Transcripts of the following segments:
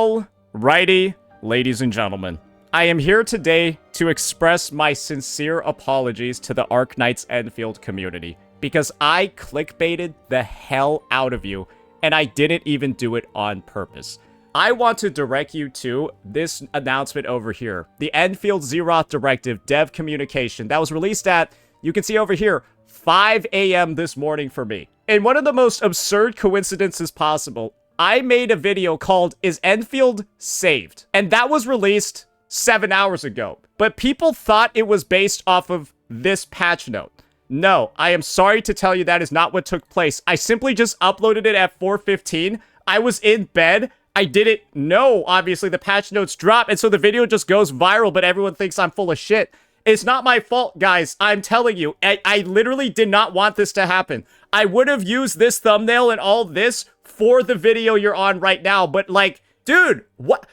Alrighty, ladies and gentlemen. I am here today to express my sincere apologies to the Arknights Endfield community because I clickbaited the hell out of you and I didn't even do it on purpose. I want to direct you to this announcement over here. The Endfield Zeroth Directive Dev Communication that was released at, you can see over here, 5 a.m. this morning for me. In one of the most absurd coincidences possible, I made a video called, Is Endfield Saved? And that was released 7 hours ago. But people thought it was based off of this patch note. No, I am sorry to tell you that is not what took place. I simply just uploaded it at 4:15. I was in bed. I didn't know, obviously, the patch notes drop, and so the video just goes viral, but everyone thinks I'm full of shit. It's not my fault, guys. I'm telling you, I literally did not want this to happen. I would have used this thumbnail and all this for the video you're on right now, but like, dude, what?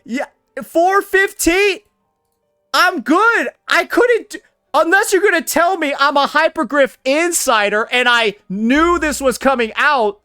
Yeah, 4:15? I'm good. I couldn't... Unless you're gonna tell me I'm a Hypergriff insider and I knew this was coming out,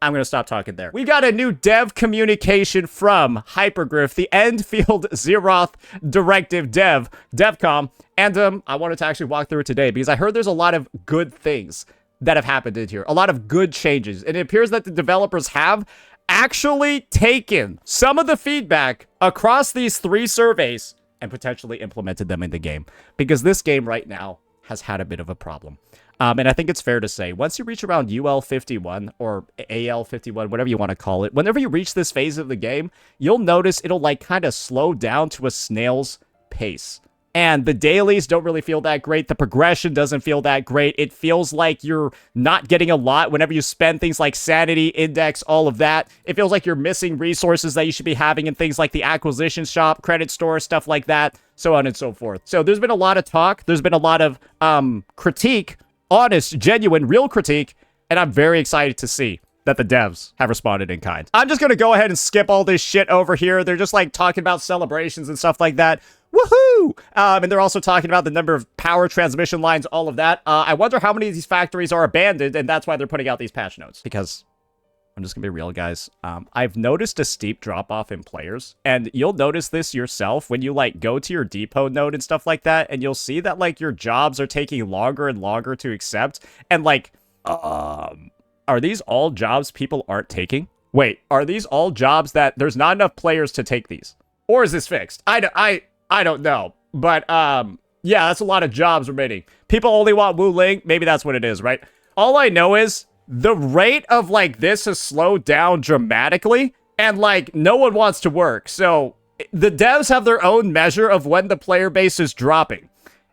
I'm gonna stop talking there. We got a new dev communication from Hypergriff, the Endfield Zeroth Directive DevCom, and I wanted to actually walk through it today because I heard there's a lot of good things that have happened in here, a lot of good changes, and it appears that the developers have actually taken some of the feedback across these 3 surveys and potentially implemented them in the game, because this game right now has had a bit of a problem. And I think it's fair to say, once you reach around UL51 or AL51, whatever you want to call it, whenever you reach this phase of the game, you'll notice it'll like kind of slow down to a snail's pace. And the dailies don't really feel that great. The progression doesn't feel that great. It feels like you're not getting a lot whenever you spend things like sanity, index, all of that. It feels like you're missing resources that you should be having in things like the acquisition shop, credit store, stuff like that, so on and so forth. So there's been a lot of talk. There's been a lot of critique, honest, genuine, real critique, and I'm very excited to see that the devs have responded in kind. I'm just going to go ahead and skip all this shit over here. They're just like talking about celebrations and stuff like that. Woohoo! And they're also talking about the number of power transmission lines, all of that. I wonder how many of these factories are abandoned, and that's why they're putting out these patch notes. Because, I'm just gonna be real, guys. I've noticed a steep drop-off in players, and you'll notice this yourself when you, like, go to your depot node and stuff like that, and you'll see that, like, your jobs are taking longer and longer to accept, and, like, are these all jobs people aren't taking? Wait, are these all jobs that there's not enough players to take these? Or is this fixed? I don't know, but, yeah, that's a lot of jobs remaining. People only want Wu Ling. Maybe that's what it is, right? All I know is the rate of, like, this has slowed down dramatically, and, like, no one wants to work. So the devs have their own measure of when the player base is dropping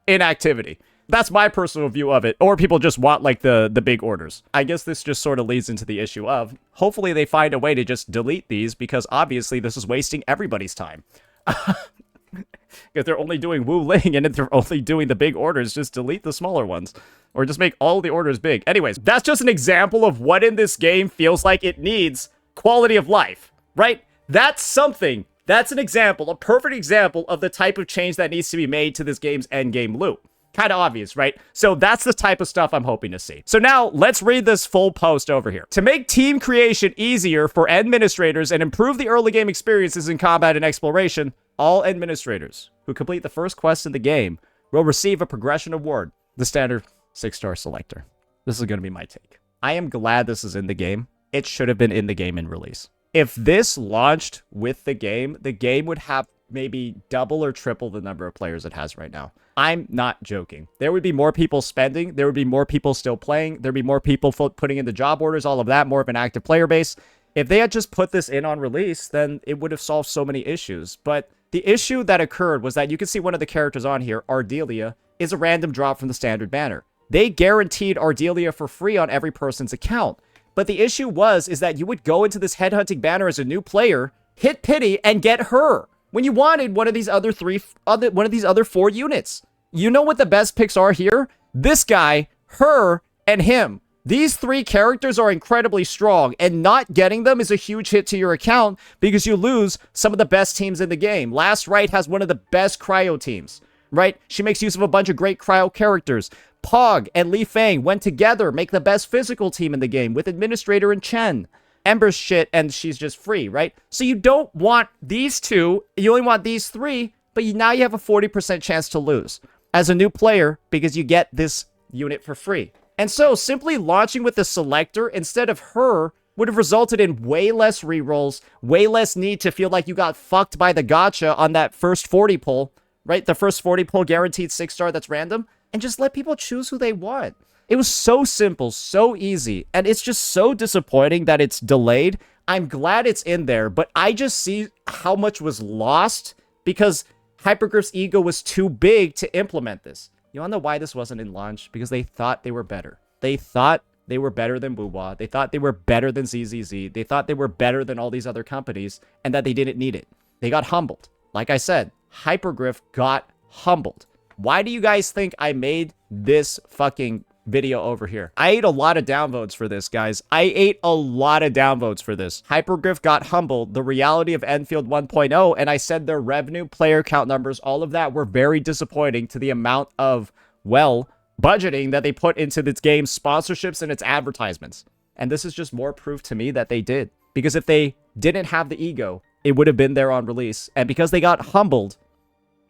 in activity. That's my personal view of it. Or people just want, like, the big orders. I guess this just sort of leads into the issue of, hopefully they find a way to just delete these, because obviously this is wasting everybody's time. If they're only doing Wu Ling and if they're only doing the big orders, just delete the smaller ones. Or just make all the orders big. Anyways, that's just an example of what in this game feels like it needs quality of life, right? That's something. That's an example, a perfect example of the type of change that needs to be made to this game's endgame loop. Kind of obvious, right? So that's the type of stuff I'm hoping to see. So now let's read this full post over here. To make team creation easier for administrators and improve the early game experiences in combat and exploration, all administrators who complete the first quest in the game will receive a progression award, the standard 6-star selector. This is going to be my take. I am glad this is in the game. It should have been in the game in release. If this launched with the game would have maybe double or triple the number of players it has right now. I'm not joking. There would be more people spending. There would be more people still playing. There'd be more people putting in the job orders, all of that, more of an active player base. If they had just put this in on release, then it would have solved so many issues. But the issue that occurred was that you can see one of the characters on here, Ardelia, is a random drop from the standard banner. They guaranteed Ardelia for free on every person's account. But the issue is that you would go into this headhunting banner as a new player, hit pity, and get her when you wanted one of these other 4 units. You know what the best picks are here? This guy, her, and him. These 3 characters are incredibly strong, and not getting them is a huge hit to your account because you lose some of the best teams in the game. Last Right has one of the best cryo teams, right? She makes use of a bunch of great cryo characters. Pog and Li Fang went together, make the best physical team in the game with Administrator and Chen. Ember's shit and she's just free, right? So you don't want these two, you only want these three, but now you have a 40% chance to lose as a new player because you get this unit for free. And so simply launching with the selector instead of her would have resulted in way less rerolls, way less need to feel like you got fucked by the gacha on that first 40 pull, right? The first 40 pull guaranteed 6-star that's random, and just let people choose who they want. It was so simple, so easy, and it's just so disappointing that it's delayed. I'm glad it's in there, but I just see how much was lost because Hypergriff's ego was too big to implement this. You wanna know why this wasn't in launch? Because they thought they were better. They thought they were better than Wuwa. They thought they were better than ZZZ. They thought they were better than all these other companies and that they didn't need it. They got humbled. Like I said, Hypergriff got humbled. Why do you guys think I made this fucking video over here? I ate a lot of downvotes for this, guys. I ate a lot of downvotes for this. Hypergriff got humbled. The reality of Endfield 1.0, and I said their revenue, player count numbers, all of that were very disappointing to the amount of, well, budgeting that they put into this game's sponsorships and its advertisements. And this is just more proof to me that they did. Because if they didn't have the ego, it would have been there on release. And because they got humbled,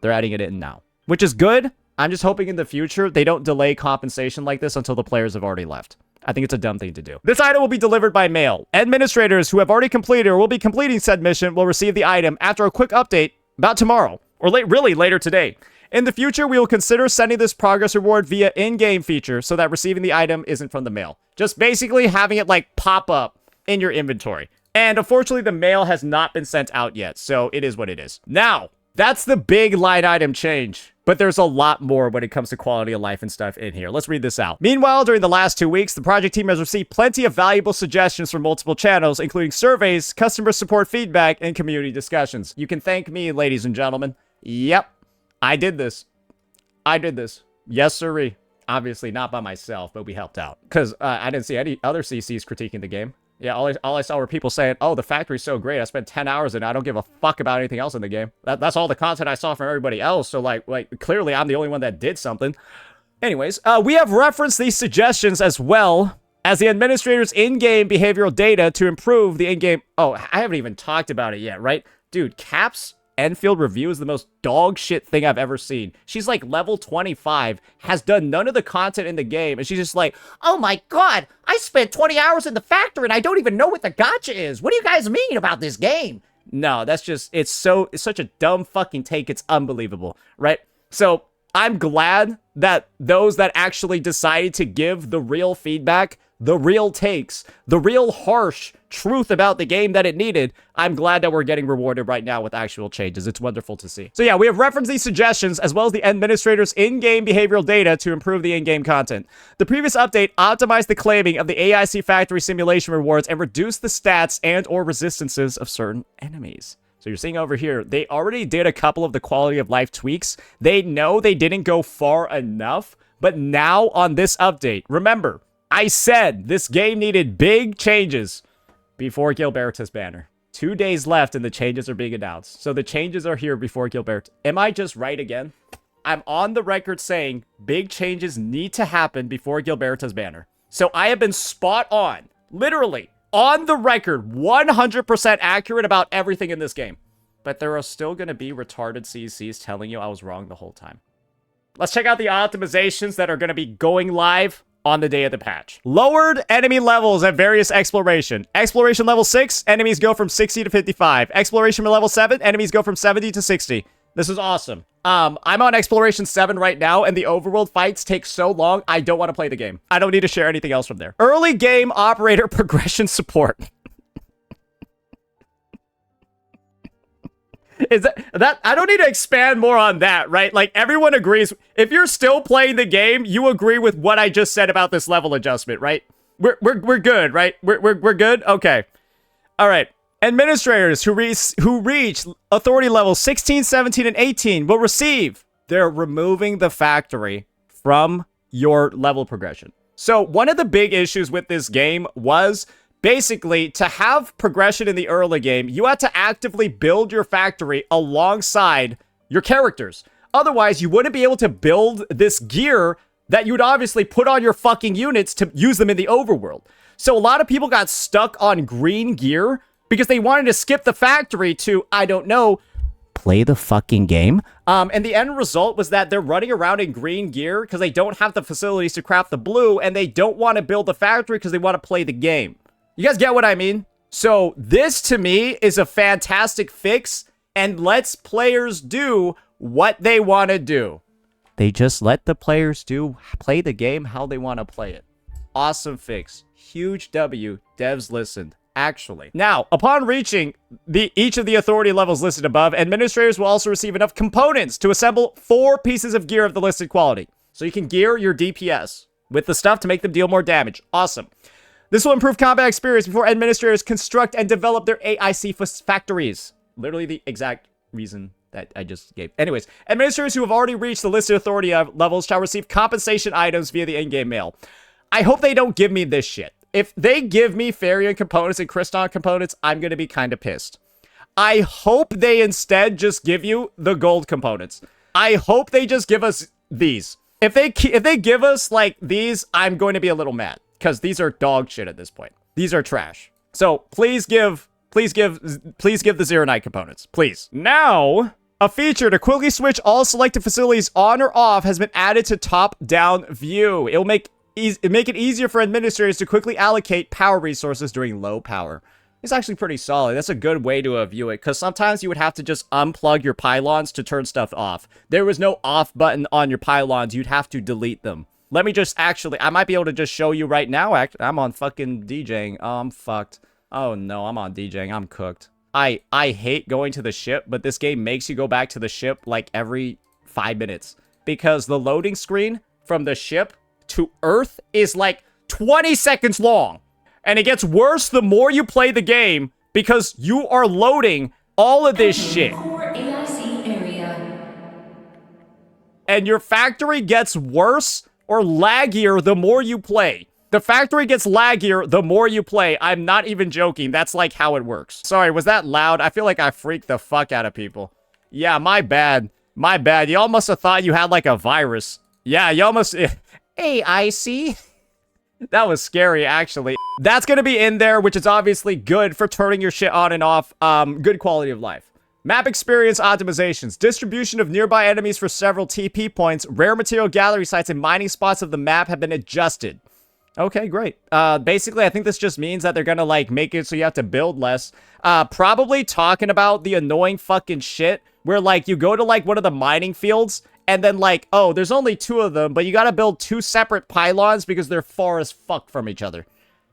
they're adding it in now. Which is good. I'm just hoping in the future they don't delay compensation like this until the players have already left. I think it's a dumb thing to do. This item will be delivered by mail. Administrators who have already completed or will be completing said mission will receive the item after a quick update about tomorrow. Or really later today. In the future, we will consider sending this progress reward via in-game feature so that receiving the item isn't from the mail. Just basically having it like pop up in your inventory. And unfortunately, the mail has not been sent out yet, so it is what it is. Now, that's the big line item change. But there's a lot more when it comes to quality of life and stuff in here. Let's read this out. Meanwhile, during the last 2 weeks, the project team has received plenty of valuable suggestions from multiple channels, including surveys, customer support feedback, and community discussions. You can thank me, ladies and gentlemen. Yep. I did this. I did this. Yes, sirree. Obviously not by myself, but we helped out. Because I didn't see any other CCs critiquing the game. Yeah, all I saw were people saying, oh, the factory's so great. I spent 10 hours in it. I don't give a fuck about anything else in the game. That's all the content I saw from everybody else. So, like clearly I'm the only one that did something. Anyways, we have referenced these suggestions as well as the administrator's in-game behavioral data to improve the in-game... Oh, I haven't even talked about it yet, right? Dude, Cap's Endfield review is the most dog shit thing I've ever seen. She's like level 25, has done none of the content in the game, and she's just like, oh my god, I spent 20 hours in the factory and I don't even know what the gacha is. What do you guys mean about this game? No, that's just, it's such a dumb fucking take, it's unbelievable, right? So, I'm glad that those that actually decided to give the real feedback, the real takes, the real harsh truth about the game that it needed, I'm glad that we're getting rewarded right now with actual changes. It's wonderful to see. So yeah, we have referenced these suggestions as well as the administrator's in-game behavioral data to improve the in-game content. The previous update optimized the claiming of the AIC factory simulation rewards and reduced the stats and or resistances of certain enemies. So you're seeing over here, they already did a couple of the quality of life tweaks. They know they didn't go far enough, but now on this update, remember, I said this game needed big changes before Gilberta's banner. 2 days left and the changes are being announced. So the changes are here before Gilberta. Am I just right again? I'm on the record saying big changes need to happen before Gilberta's banner. So I have been spot on, literally, on the record, 100% accurate about everything in this game. But there are still going to be retarded CCs telling you I was wrong the whole time. Let's check out the optimizations that are going to be going live on the day of the patch. Lowered enemy levels at various exploration. Exploration level 6, enemies go from 60 to 55. Exploration level 7, enemies go from 70 to 60. This is awesome. I'm on exploration 7 right now, and the overworld fights take so long, I don't want to play the game. I don't need to share anything else from there. Early game operator progression support. Is that I don't need to expand more on that, right? Like, everyone agrees. If you're still playing the game, you agree with what I just said about this level adjustment, right? We're good, right? We're good? Okay. All right. Administrators who reach authority levels 16, 17, and 18 will receive. They're removing the factory from your level progression. So one of the big issues with this game was basically to have progression in the early game, you had to actively build your factory alongside your characters. Otherwise, you wouldn't be able to build this gear that you would obviously put on your fucking units to use them in the overworld. So a lot of people got stuck on green gear because they wanted to skip the factory to, I don't know, play the fucking game. And the end result was that they're running around in green gear because they don't have the facilities to craft the blue, and they don't want to build the factory because they want to play the game. You guys get what I mean? So this, to me, is a fantastic fix and lets players do what they want to do. They just let the players play the game how they want to play it. Awesome fix. Huge W. Devs listened. Actually. Now, upon reaching each of the authority levels listed above, administrators will also receive enough components to assemble 4 pieces of gear of the listed quality. So you can gear your DPS with the stuff to make them deal more damage. Awesome. This will improve combat experience before administrators construct and develop their AIC factories. Literally the exact reason that I just gave. Anyways, administrators who have already reached the listed authority levels shall receive compensation items via the in-game mail. I hope they don't give me this shit. If they give me Farian components and Kriston components, I'm going to be kind of pissed. I hope they instead just give you the gold components. I hope they just give us these. If they give us like these, I'm going to be a little mad because these are dog shit at this point. These are trash. So please give the Zero Night components, please. Now, a feature to quickly switch all selected facilities on or off has been added to top-down view. It'll make it easier for administrators to quickly allocate power resources during low power. It's actually pretty solid. That's a good way to view it, because sometimes you would have to just unplug your pylons to turn stuff off. There was no off button on your pylons. You'd have to delete them. Let me just I might be able to just show you right now. I'm on fucking DJing. Oh, I'm fucked. Oh no, I'm on DJing. I'm cooked. I hate going to the ship, but this game makes you go back to the ship like every 5 minutes, because the loading screen from the ship to Earth is like 20 seconds long. And it gets worse the more you play the game, because you are loading all of this shit. Core AIC area. And your factory gets worse or laggier the more you play. The factory gets laggier the more you play. I'm not even joking. That's like how it works. Sorry, was that loud? I feel like I freaked the fuck out of people. Yeah, my bad. My bad. Y'all must have thought you had like a virus. Yeah, y'all must... AIC? That was scary, actually. That's gonna be in there, which is obviously good for turning your shit on and off. Good quality of life. Map experience optimizations. Distribution of nearby enemies for several TP points. Rare material gallery sites and mining spots of the map have been adjusted. Okay, great. Basically, I think this just means that they're gonna, like, make it so you have to build less. Probably talking about the annoying fucking shit where, like, you go to, like, one of the mining fields, and then, like, oh, there's only 2 of them, but you gotta build 2 separate pylons because they're far as fuck from each other.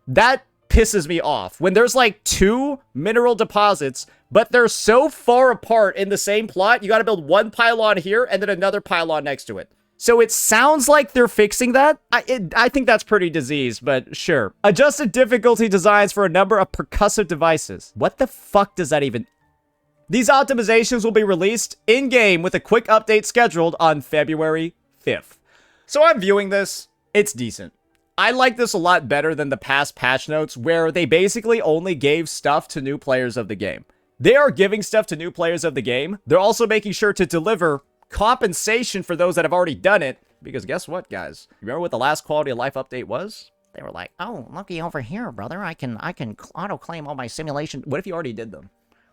That pisses me off. When there's, like, 2 mineral deposits, but they're so far apart in the same plot, you gotta build 1 pylon here and then another pylon next to it. So it sounds like they're fixing that. I think that's pretty diseased, but sure. Adjusted difficulty designs for a number of percussive devices. What the fuck does that even... These optimizations will be released in-game with a quick update scheduled on February 5th. So I'm viewing this. It's decent. I like this a lot better than the past patch notes where they basically only gave stuff to new players of the game. They are giving stuff to new players of the game. They're also making sure to deliver compensation for those that have already done it. Because guess what, guys? Remember what the last quality of life update was? They were like, oh, looky over here, brother. I can auto-claim all my simulation. What if you already did them?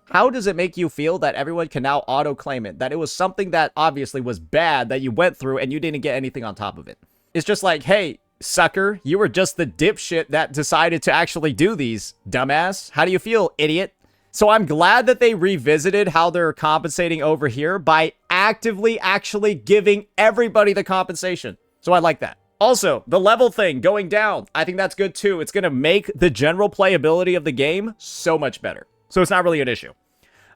How does it make you feel that everyone can now auto-claim it? That it was something that obviously was bad that you went through and you didn't get anything on top of it. It's just like, hey, sucker, you were just the dipshit that decided to actually do these, dumbass. How do you feel, idiot? So I'm glad that they revisited how they're compensating over here by actively actually giving everybody the compensation. So I like that. Also, the level thing going down, I think that's good too. It's going to make the general playability of the game so much better. So it's not really an issue.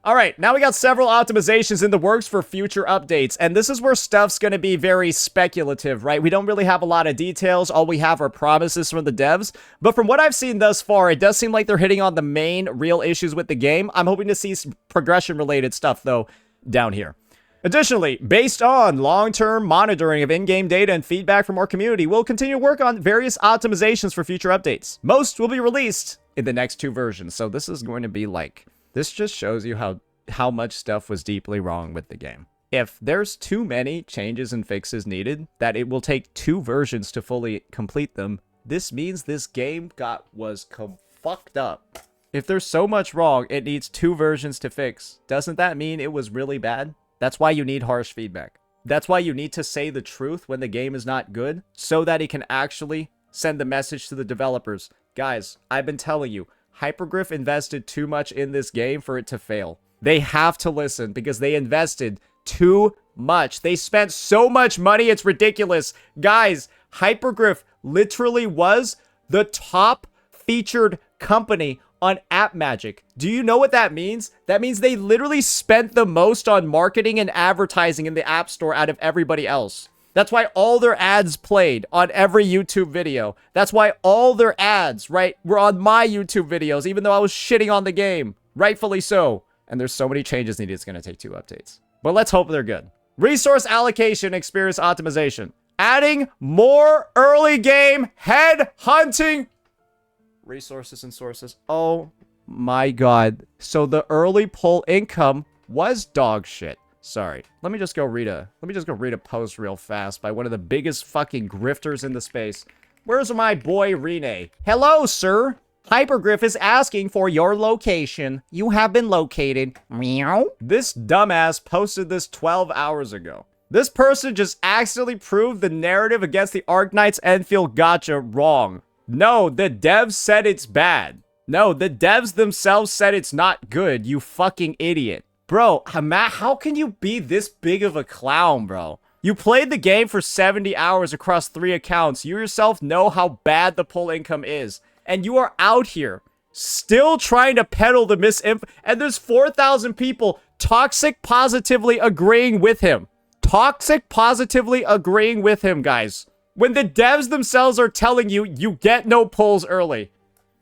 All right, now we got several optimizations in the works for future updates, and this is where stuff's going to be very speculative, right? We don't really have a lot of details. All we have are promises from the devs, but from what I've seen thus far, it does seem like they're hitting on the main real issues with the game. I'm hoping to see some progression-related stuff, though, down here. Additionally, based on long-term monitoring of in-game data and feedback from our community, we'll continue to work on various optimizations for future updates. Most will be released in the next 2 versions, so this is going to be like... This just shows you how much stuff was deeply wrong with the game. If there's too many changes and fixes needed, that it will take 2 versions to fully complete them, this means this game was fucked up. If there's so much wrong, it needs 2 versions to fix. Doesn't that mean it was really bad? That's why you need harsh feedback. That's why you need to say the truth when the game is not good, so that it can actually send the message to the developers. Guys, I've been telling you, Hypergriff invested too much in this game for it to fail. They have to listen because they invested too much. They spent so much money, it's ridiculous. Guys, Hypergriff literally was the top featured company on App Magic. Do you know what that means? That means they literally spent the most on marketing and advertising in the App Store out of everybody else. That's why all their ads played on every YouTube video. That's why all their ads, right, were on my YouTube videos, even though I was shitting on the game. Rightfully so. And there's so many changes needed, it's going to take 2 updates. But let's hope they're good. Resource allocation, experience optimization. Adding more early game head hunting resources and sources. Oh my god. So the early pull income was dog shit. Sorry. Let me just go read a post real fast by one of the biggest fucking grifters in the space. Where's my boy Rene? Hello, sir. Hypergriff is asking for your location. You have been located. Meow. This dumbass posted this 12 hours ago. This person just accidentally proved the narrative against the Arknights Enfield gacha wrong. No, the devs said it's bad. No, the devs themselves said it's not good, you fucking idiot. Bro, Matt, how can you be this big of a clown, bro? You played the game for 70 hours across 3 accounts. You yourself know how bad the pull income is. And you are out here still trying to peddle the misinfo. And there's 4,000 people toxic positively agreeing with him. Toxic positively agreeing with him, guys. When the devs themselves are telling you, you get no pulls early.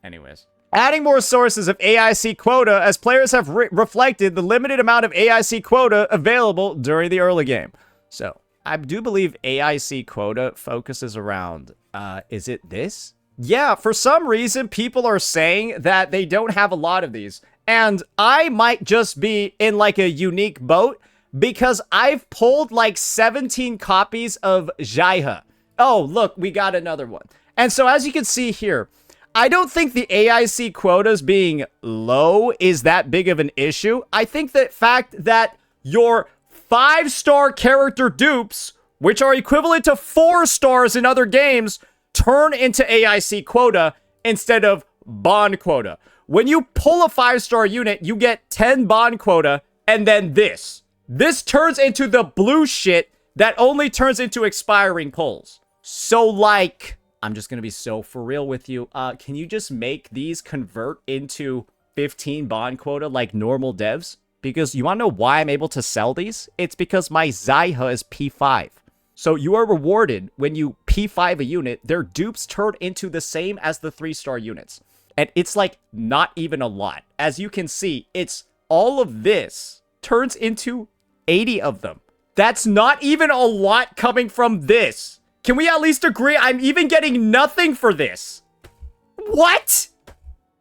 Anyways. Adding more sources of AIC quota as players have reflected the limited amount of AIC quota available during the early game. So, I do believe AIC quota focuses around, is it this? Yeah, for some reason, people are saying that they don't have a lot of these. And I might just be in like a unique boat because I've pulled like 17 copies of Jaiha. Oh, look, we got another one. And so as you can see here, I don't think the AIC quotas being low is that big of an issue. I think the fact that your 5-star character dupes, which are equivalent to 4 stars in other games, turn into AIC quota instead of bond quota. When you pull a 5-star unit, you get 10 bond quota, and then this. This turns into the blue shit that only turns into expiring pulls. So, like, I'm just gonna be so for real with you. Can you just make these convert into 15 bond quota like normal devs? Because you wanna know why I'm able to sell these? It's because my Jaiha is P5. So you are rewarded when you P5 a unit, their dupes turn into the same as the 3-star units. And it's like not even a lot. As you can see, it's all of this turns into 80 of them. That's not even a lot coming from this. Can we at least agree I'm even getting nothing for this? What?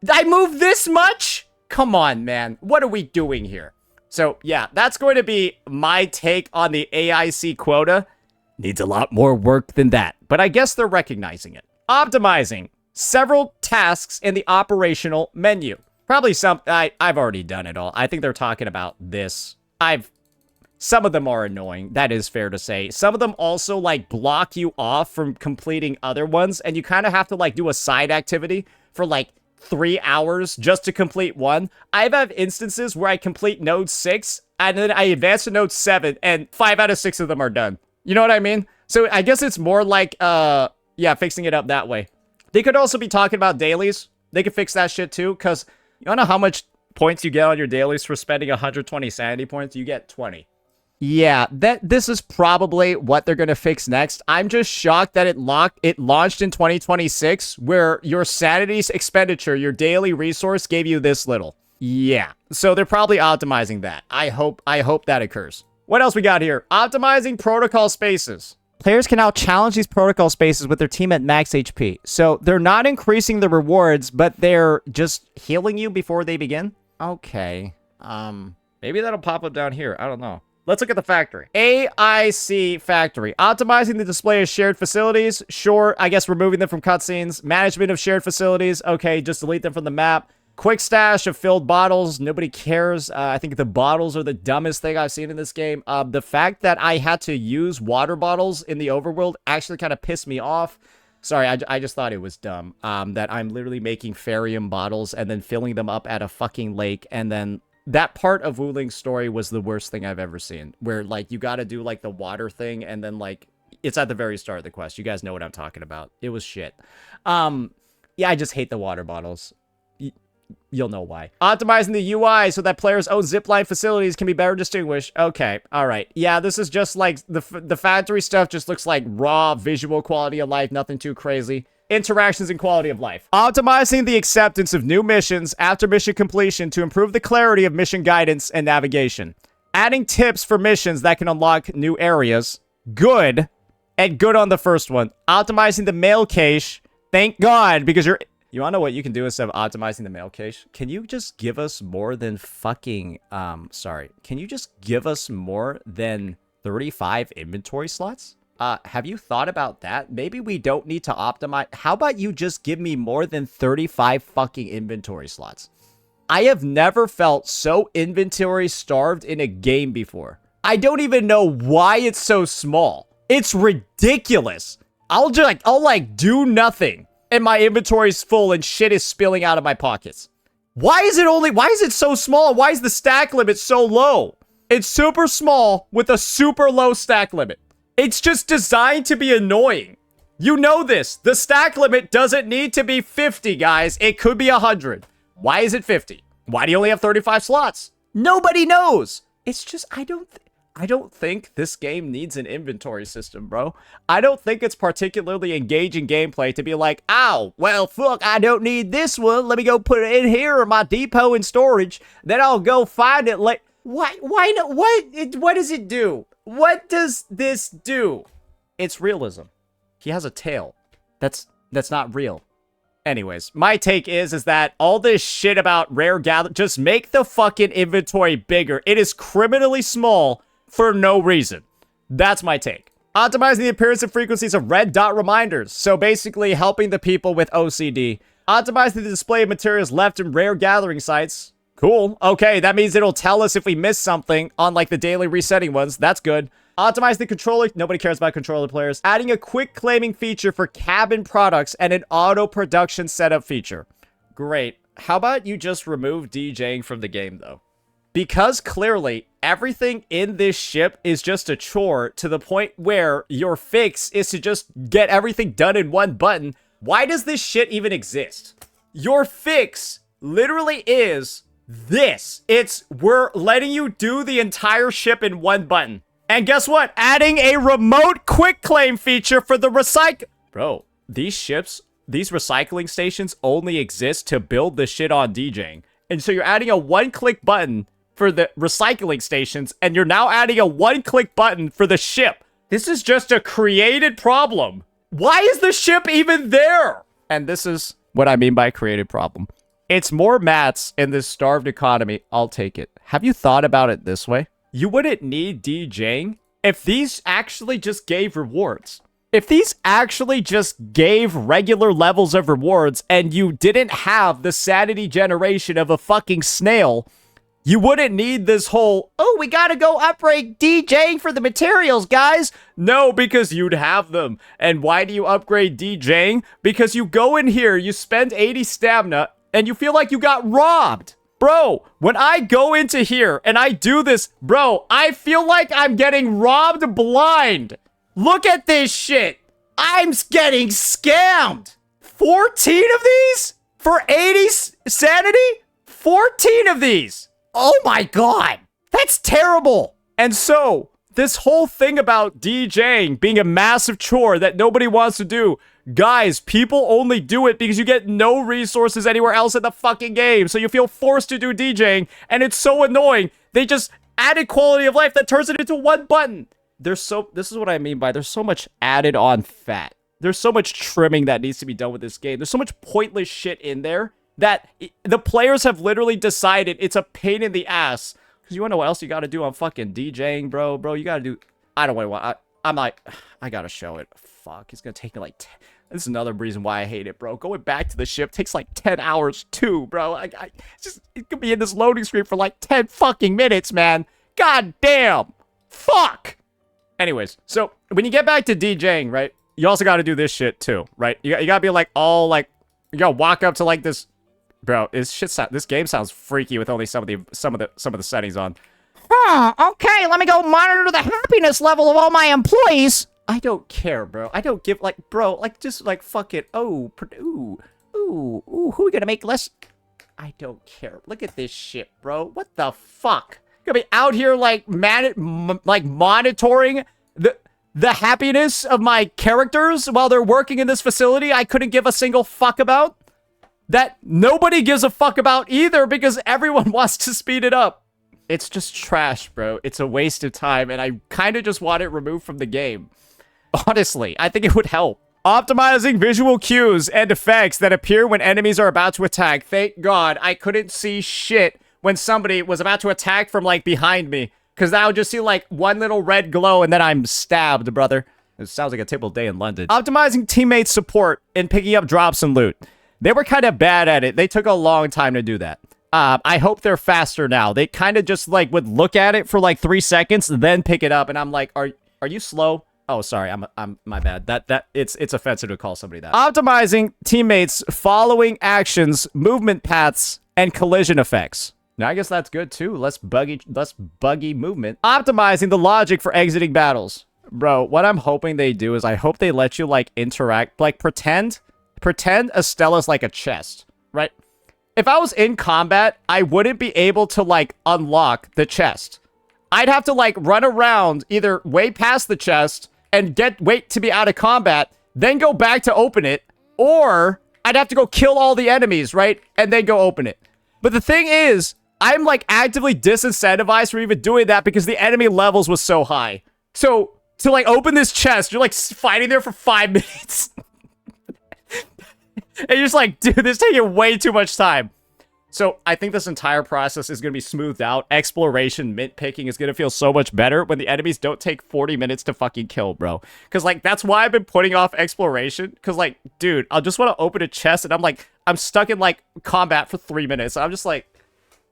I moved this much? Come on, man. What are we doing here? So, yeah, that's going to be my take on the AIC quota. Needs a lot more work than that, but I guess they're recognizing it. Optimizing several tasks in the operational menu. Probably I've already done it all. I think they're talking about this. Some of them are annoying. That is fair to say. Some of them also, like, block you off from completing other ones, and you kind of have to, like, do a side activity for, like, 3 hours just to complete one. I've had instances where I complete node 6, and then I advance to node 7, and 5 out of 6 of them are done. You know what I mean? So I guess it's more like, yeah, fixing it up that way. They could also be talking about dailies. They could fix that shit, too, because you don't know how much points you get on your dailies for spending 120 sanity points? You get 20. Yeah, this is probably what they're going to fix next. I'm just shocked that it launched in 2026, where your sanity expenditure, your daily resource, gave you this little. Yeah, so they're probably optimizing that. I hope that occurs. What else we got here? Optimizing protocol spaces. Players can now challenge these protocol spaces with their team at max HP. So they're not increasing the rewards, but they're just healing you before they begin? Okay. Maybe that'll pop up down here. I don't know. Let's look at the factory. AIC factory. Optimizing the display of shared facilities. Sure, I guess removing them from cutscenes. Management of shared facilities. Okay, just delete them from the map. Quick stash of filled bottles. Nobody cares. I think the bottles are the dumbest thing I've seen in this game. The fact that I had to use water bottles in the overworld actually kind of pissed me off. Sorry, I just thought it was dumb. That I'm literally making Farium bottles and then filling them up at a fucking lake. And then that part of Wuling's story was the worst thing I've ever seen. Where, like, you gotta do, like, the water thing and then, like, it's at the very start of the quest. You guys know what I'm talking about. It was shit. Yeah, I just hate the water bottles. You'll know why. Optimizing the UI so that players' own zipline facilities can be better distinguished. Okay, alright. Yeah, this is just like, the factory stuff just looks like raw visual quality of life, nothing too crazy. Interactions and quality of life. Optimizing the acceptance of new missions after mission completion to improve the clarity of mission guidance and navigation. Adding tips for missions that can unlock new areas. Good. And good on the first one. Optimizing the mail cache. Thank God, because you're... You wanna know what you can do instead of optimizing the mail cache? Can you just give us more than fucking, can you just give us more than 35 inventory slots? Have you thought about that? Maybe we don't need to optimize. How about you just give me more than 35 fucking inventory slots? I have never felt so inventory starved in a game before. I don't even know why it's so small. It's ridiculous. I'll do nothing. And my inventory's full and shit is spilling out of my pockets. Why is it so small? Why is the stack limit so low? It's super small with a super low stack limit. It's just designed to be annoying. You know this. The stack limit doesn't need to be 50, guys. It could be 100. Why is it 50? Why do you only have 35 slots? Nobody knows. It's just, I don't think this game needs an inventory system, bro. I don't think it's particularly engaging gameplay to be like, oh, well, fuck, I don't need this one. Let me go put it in here in my depot in storage. Then I'll go find it later. Why not? What does it do? What does this do? It's realism. He has a tail. That's not real. Anyways, my take is that all this shit about rare gather, just make the fucking inventory bigger. It is criminally small for no reason. That's my take. Optimizing the appearance and frequencies of red dot reminders. So basically helping the people with OCD. Optimizing the display of materials left in rare gathering sites. Cool. Okay, that means it'll tell us if we missed something on like the daily resetting ones. That's good. Optimize the controller. Nobody cares about controller players. Adding a quick claiming feature for cabin products and an auto production setup feature. Great. How about you just remove DJing from the game though? Because clearly, everything in this ship is just a chore to the point where your fix is to just get everything done in one button. Why does this shit even exist? Your fix literally is this. We're letting you do the entire ship in one button. And guess what? Adding a remote quick claim feature for the recycle. Bro, these recycling stations only exist to build the shit on DJing. And so you're adding a one-click button for the recycling stations, and you're now adding a one-click button for the ship. This is just a created problem. Why is the ship even there? And this is what I mean by created problem. It's more mats in this starved economy. I'll take it. Have you thought about it this way? You wouldn't need DJing if these actually just gave rewards. If these actually just gave regular levels of rewards and you didn't have the sanity generation of a fucking snail, you wouldn't need this whole, oh, we gotta go upgrade DJing for the materials, guys. No, because you'd have them. And why do you upgrade DJing? Because you go in here, you spend 80 stamina, and you feel like you got robbed. Bro, when I go into here and I do this, bro, I feel like I'm getting robbed blind. Look at this shit. I'm getting scammed. 14 of these? For 80 sanity? 14 of these. Oh my god. That's terrible. And so, this whole thing about DJing being a massive chore that nobody wants to do, guys, people only do it because you get no resources anywhere else in the fucking game. So you feel forced to do DJing, and it's so annoying. They just added quality of life that turns it into one button. This is what I mean by there's so much added on fat. There's so much trimming that needs to be done with this game. There's so much pointless shit in there that the players have literally decided it's a pain in the ass Because you want to know what else you got to do on fucking DJing, bro? Bro, you got to do... I don't want... I'm like... I got to show it. Fuck, it's going to take me like... This is another reason why I hate it, bro. Going back to the ship takes like 10 hours too, bro. It could be in this loading screen for like 10 fucking minutes, man. God damn. Fuck. Anyways, so when you get back to DJing, right? You also got to do this shit too, right? You got to be like all like... You got to walk up to like this... Bro, this game sounds freaky with only some of the settings on. Okay, let me go monitor the happiness level of all my employees. I don't care, bro. I don't give, like, bro, like, just, like, fuck it. Oh, ooh, who are we gonna make less? I don't care. Look at this shit, bro. What the fuck? Gonna be out here, like, monitoring the happiness of my characters while they're working in this facility I couldn't give a single fuck about? That nobody gives a fuck about either because everyone wants to speed it up. It's just trash, bro. It's a waste of time, and I kind of just want it removed from the game. Honestly, I think it would help. Optimizing visual cues and effects that appear when enemies are about to attack. Thank God I couldn't see shit when somebody was about to attack from, like, behind me. Because I would just see, like, one little red glow, and then I'm stabbed, brother. It sounds like a typical day in London. Optimizing teammate support and picking up drops and loot. They were kind of bad at it. They took a long time to do that. I hope they're faster now. They kind of just, like, would look at it for, like, 3 seconds, then pick it up, and I'm like, are you slow? Oh, sorry, I'm my bad. It's offensive to call somebody that. Optimizing teammates' following actions, movement paths, and collision effects. Now, I guess that's good, too. Less buggy movement. Optimizing the logic for exiting battles. Bro, what I'm hoping they do is I hope they let you, like, interact, like, pretend Estella's like a chest, right? If I was in combat, I wouldn't be able to, like, unlock the chest. I'd have to, like, run around either way past the chest and wait to be out of combat, then go back to open it, or I'd have to go kill all the enemies, right? And then go open it. But the thing is, I'm, like, actively disincentivized from even doing that because the enemy levels was so high. So, to, like, open this chest, you're, like, fighting there for 5 minutes. And you're just like, dude, this is taking way too much time. So I think this entire process is going to be smoothed out. Exploration, mint picking is going to feel so much better when the enemies don't take 40 minutes to fucking kill, bro. Because, like, that's why I've been putting off exploration. Because, like, dude, I just want to open a chest and I'm like, I'm stuck in, like, combat for 3 minutes. I'm just like,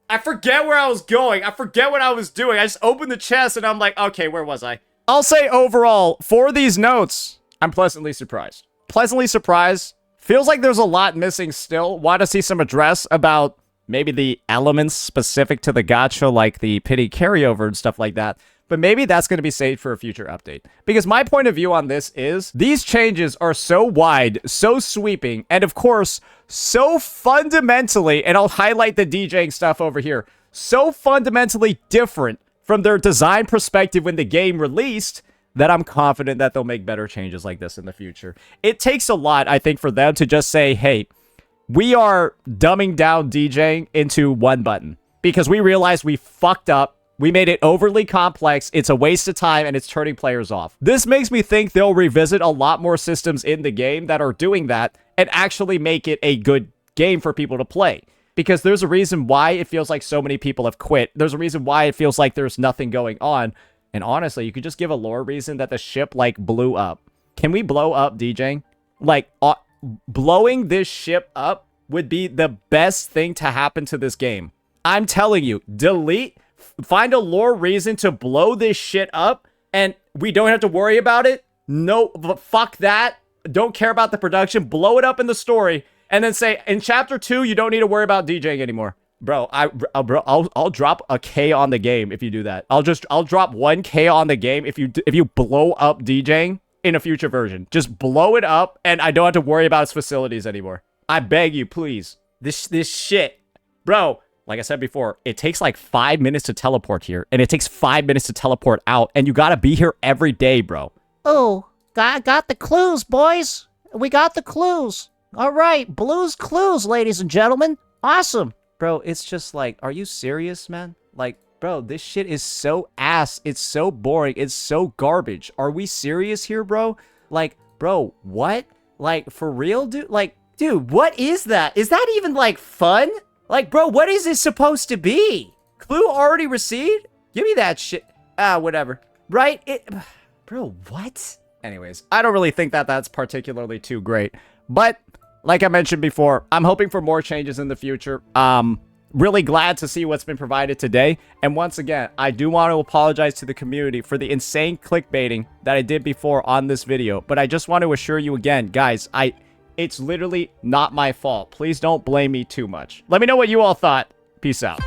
I forget where I was going. I forget what I was doing. I just opened the chest and I'm like, okay, where was I? I'll say overall, for these notes, I'm pleasantly surprised. Pleasantly surprised. Feels like there's a lot missing still. Want to see some address about maybe the elements specific to the gacha, like the pity carryover and stuff like that. But maybe that's going to be saved for a future update. Because my point of view on this is, these changes are so wide, so sweeping, and of course, so fundamentally, and I'll highlight the DJing stuff over here, so fundamentally different from their design perspective when the game released, that I'm confident that they'll make better changes like this in the future. It takes a lot, I think, for them to just say, hey, we are dumbing down DJing into one button. Because we realized we fucked up, we made it overly complex, it's a waste of time, and it's turning players off. This makes me think they'll revisit a lot more systems in the game that are doing that, and actually make it a good game for people to play. Because there's a reason why it feels like so many people have quit. There's a reason why it feels like there's nothing going on. And honestly, you could just give a lore reason that the ship, like, blew up. Can we blow up DJing? Like, blowing this ship up would be the best thing to happen to this game. I'm telling you, find a lore reason to blow this shit up, and we don't have to worry about it. No, fuck that. Don't care about the production. Blow it up in the story, and then say, in Chapter 2, you don't need to worry about DJing anymore. Bro, I'll drop a K on the game if you do that. I'll drop 1K on the game if you blow up DJing in a future version. Just blow it up, and I don't have to worry about its facilities anymore. I beg you, please. This shit, bro. Like I said before, it takes like 5 minutes to teleport here, and it takes 5 minutes to teleport out, and you gotta be here every day, bro. Oh, got the clues, boys. We got the clues. All right, Blue's Clues, ladies and gentlemen. Awesome. Bro, it's just like, are you serious, man? Like, bro, this shit is so ass. It's so boring. It's so garbage. Are we serious here, bro? Like, bro, what? Like, for real, dude? Like, dude, what is that? Is that even, like, fun? Like, bro, what is this supposed to be? Clue already received? Give me that shit. Whatever. Right? Bro, what? Anyways, I don't really think that that's particularly too great. But, like I mentioned before, I'm hoping for more changes in the future. Really glad to see what's been provided today. And once again, I do want to apologize to the community for the insane clickbaiting that I did before on this video. But I just want to assure you again, guys, it's literally not my fault. Please don't blame me too much. Let me know what you all thought. Peace out.